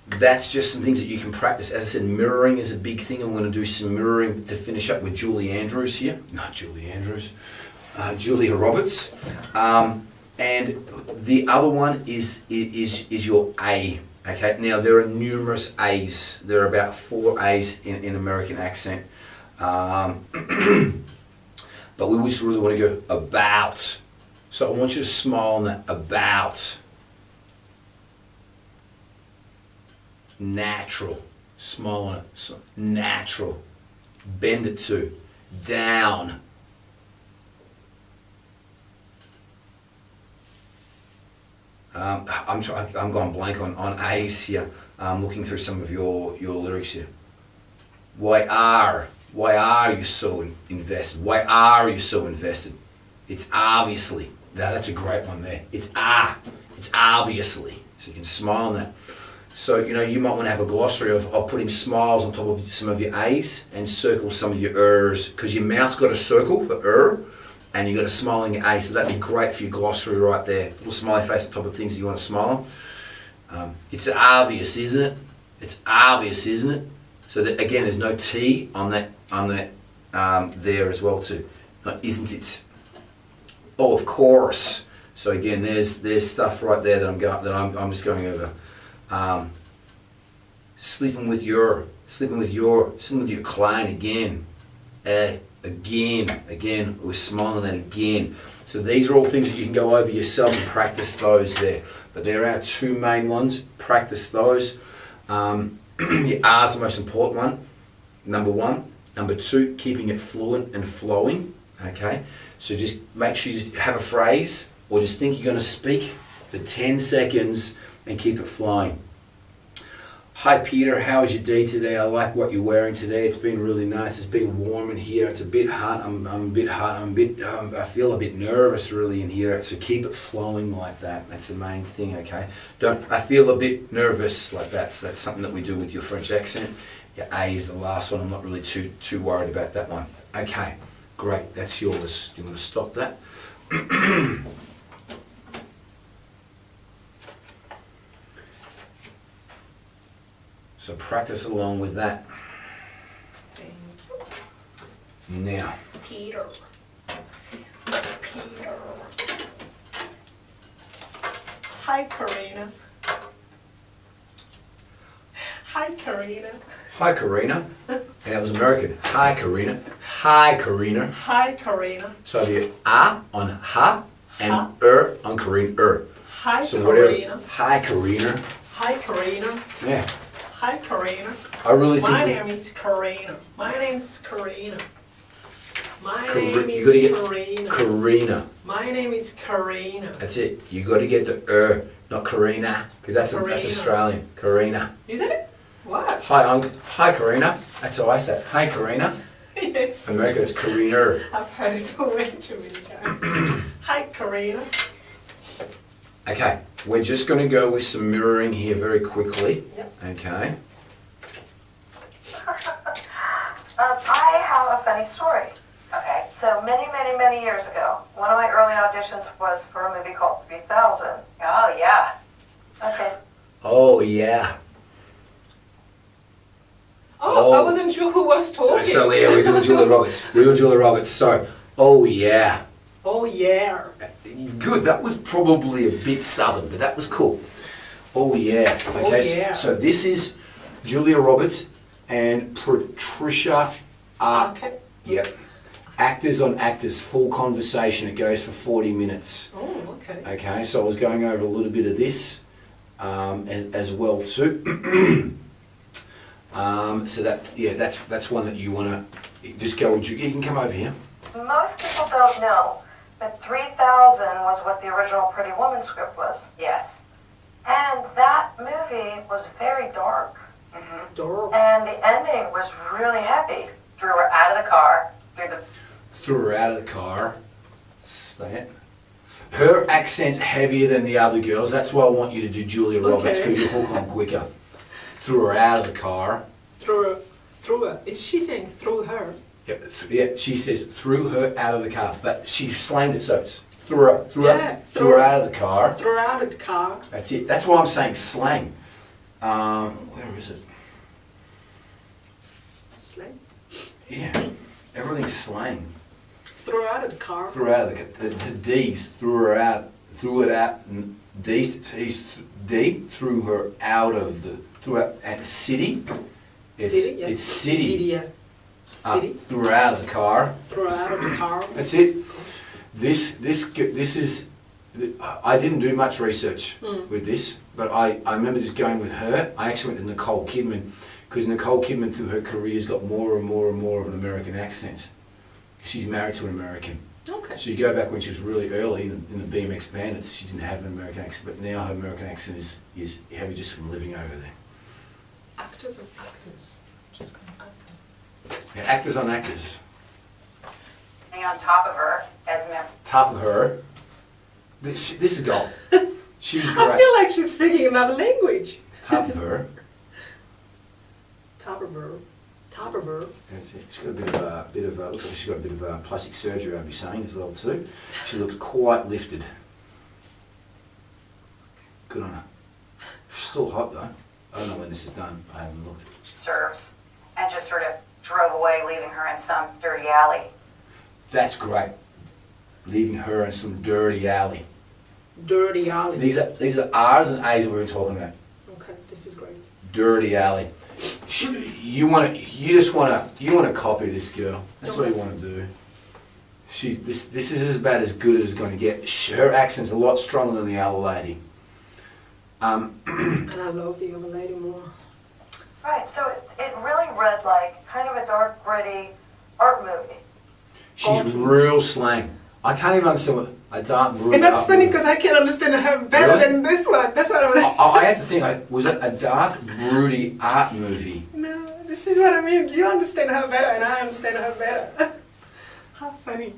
that's just some things that you can practice. As I said, mirroring is a big thing. I'm going to do some mirroring to finish up with Julie Andrews here. Not Julie Andrews, Julia Roberts. And the other one is your A. Okay, now there are numerous A's. There are about 4 A's in American accent. But we just really want to go about. So I want you to smile on that, about. Natural, smile on it, so natural. Bend it to, down. I'm going blank on A's here. I'm looking through some of your lyrics here. Why are you so invested? Why are you so invested? It's obviously. That's a great one there. It's obviously. So you can smile on that. So, you might want to have a glossary of putting smiles on top of some of your A's and circle some of your R's, because your mouth's got a circle for and you've got a smile on your A, so that'd be great for your glossary right there. Little smiley face on top of things that you want to smile on. It's obvious, isn't it? It's obvious, isn't it? So that, again, there's no T on that there as well too. No, isn't it? Oh, of course. So again, there's stuff right there that I'm just going over. Sleeping with your client again. Again, we're smiling on that again. So these are all things that you can go over yourself and practice those there. But there are 2 main ones. Practice those. Your R's the most important one. Number 1. Number 2, keeping it fluent and flowing. Okay. So just make sure you have a phrase, or just think you're going to speak for 10 seconds and keep it flowing. Hi Peter, how is your day today? I like what you're wearing today. It's been really nice. It's been warm in here. It's a bit hot. I'm a bit hot. I feel a bit nervous really in here. So keep it flowing like that. That's the main thing, okay? I feel a bit nervous like that. So that's something that we do with your French accent. Your A is the last one. I'm not really too worried about that one. Okay, great. That's yours. Do you want to stop that? So practice along with that. Thank you. Now. Peter. Hi, Karina. Hi, Karina. Hi, Karina. And that was American. Hi, Karina. Hi, Karina. Hi, Karina. So it'll be A on ha and Ha. On Karina. Hi, So whatever. Karina. Hi, Karina. Hi, Karina. Yeah. Hi, Karina. I really think My that- name is Karina. My name's Karina. My Kar- name you gotta is get Karina. Karina. My name is Karina. That's it. You got to get the not Karina, because that's Karina. Australian. Karina. Isn't it? What? Hi, Karina. That's how I say it. Hi, Karina. Yes. America, it's Karina. I've heard it way too many times. Hi, Karina. Okay, we're just going to go with some mirroring here very quickly. Yep. Okay. I have a funny story. Okay, so many years ago, one of my early auditions was for a movie called 3000. Oh, yeah. Okay, Oh, yeah. Oh, Oh. I wasn't sure who was talking. So, yeah, we're doing Julia Roberts. So, oh, yeah. Oh, yeah. Good, that was probably a bit southern, but that was cool. Oh, yeah. Okay, Oh, yeah. So this is Julia Roberts and Patricia Okay. Yep. Actors on actors, full conversation. It goes for 40 minutes. Oh, okay. Okay, so I was going over a little bit of this as well too. So that's one that you want to just go and you can come over here. most people don't know, but 3000 was what the original Pretty Woman script was. Yes. And that movie was very dark. Mm-hmm. Door. And the ending was really heavy. Threw her out of the car, Threw her out of the car. Say it. Her accent's heavier than the other girls. That's why I want you to do Julia Roberts, Okay. because you'll hook on quicker. Threw her out of the car. Through her. Is she saying through her? Yeah, she says threw her out of the car, but she slanged it, so it's threw her threw her. out of the car. Throw her out of the car. That's it. That's why I'm saying slang. Where is it? Slang. Yeah, everything's slang. Throw her out of the car. Threw her out of the D's. Threw her out. Threw it out. D threw her out of the. Threw out at city. City, yeah. It's city. City, yeah. City. Threw her out of the car. Throw her out of the car. That's it. This is. I didn't do much research with this, but I remember just going with her. I actually went to Nicole Kidman, because Nicole Kidman through her career has got more and more and more of an American accent. She's married to an American. Okay. So you go back when she was really early in the BMX Bandits, she didn't have an American accent, but now her American accent is heavy just from living over there. Actors and actors. Just going actor. Yeah, actors on actors. On top of her as a member. Top of her. This is gold. She's I great. feel like she's speaking another language. Top of her. Top of her. Top of her. That's it. She's got a bit of looks like she's got a bit of plastic surgery, I'd be saying, as well too. She looks quite lifted. Good on her. She's still hot though. I don't know when this is done. I haven't looked. Serves, and just sort of drove away, leaving her in some dirty alley. That's great. Leaving her in some dirty alley. Dirty alley. These are R's and A's that we were talking about. Okay, this is great. Dirty alley. You just want to copy this girl. That's what you want to do. This is about as good as it's going to get. Her accent's a lot stronger than the other lady. And I love the other lady more. Right, so it really read like kind of a dark, gritty art movie. She's real slang. I can't even understand what a dark broody. And that's art funny movie. because I can understand her better Really? than this one. That's what I'm like. I had to think. Was it a dark, broody art movie? No, this is what I mean. You understand her better and I understand her better. How funny.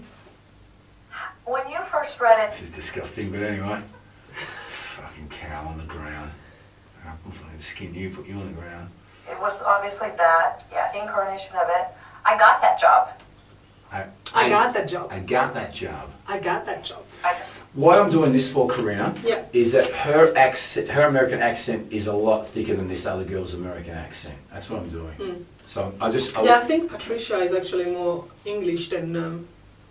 When you first read it, This is disgusting, but anyway. Fucking cow on the ground. I'm fucking skin you, put you on the ground. it was obviously that Yes. incarnation of it. I got that job. I got that job. I got that job. I got that job. What I'm doing this for, Karina, Yeah. is that her accent, her American accent is a lot thicker than this other girl's American accent. That's what I'm doing. So I Yeah, I think Patricia is actually more English than.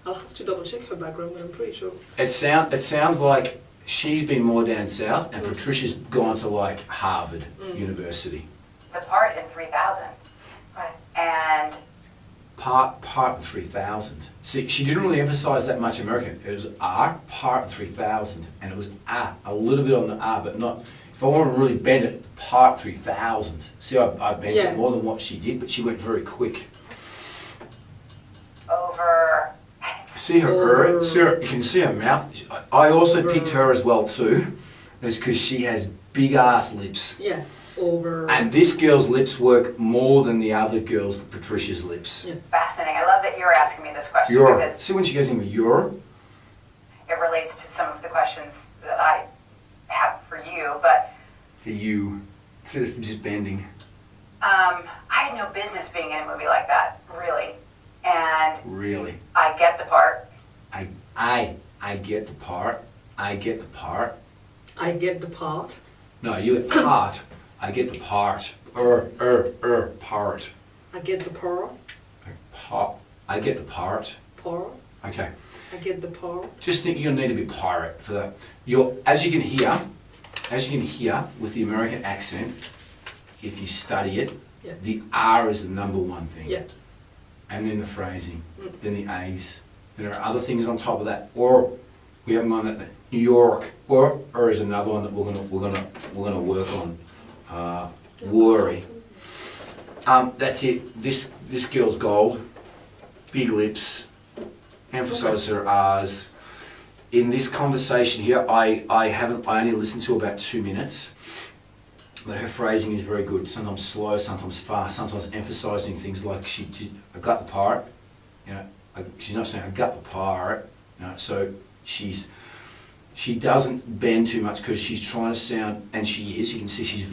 I'll have to double check her background, but I'm pretty sure. It sounds like she's been more down south, and Patricia's gone to like Harvard University. The part in 3000. Right. And Part in 3000. See, she didn't really emphasize that much American. It was R, part in 3000, and it was a little bit on the R, but not. If I want to really bend it, part 3000. See, I bent Yeah. it more than what she did, but she went very quick. over. See her, see her, you can see her mouth. I also picked her as well too, is because she has big ass lips. Yeah, over. And this girl's lips work more than the other girl's, Patricia's lips. Yeah. Fascinating. I love that you're asking me this question You're, because see when she goes in with your, it relates to some of the questions that I have for you. But for you, see this just bending. I had no business being in a movie like that, really. And Really. I get the part. I get the part. I get the part. I get the part. No, you get part. I get the part. Part. I get the part. Part. I get the part. Part. Okay. I get the part. Just think you're gonna need to be pirate for that. As you can hear with the American accent, if you study it, Yeah. the R is the number one thing. Yeah. And then the phrasing, then the A's. Then there are other things on top of that. Or we haven't gone at New York. Or is another one that we're gonna work on. Worry. That's it. This girl's gold. Big lips. Emphasize her R's. In this conversation here, I only listened to about 2 minutes. But her phrasing is very good. Sometimes slow, sometimes fast, sometimes emphasizing things like I got the part. You know, she's not saying I got the part. You know, so she's She doesn't bend too much because she's trying to sound, and she is. You can see she's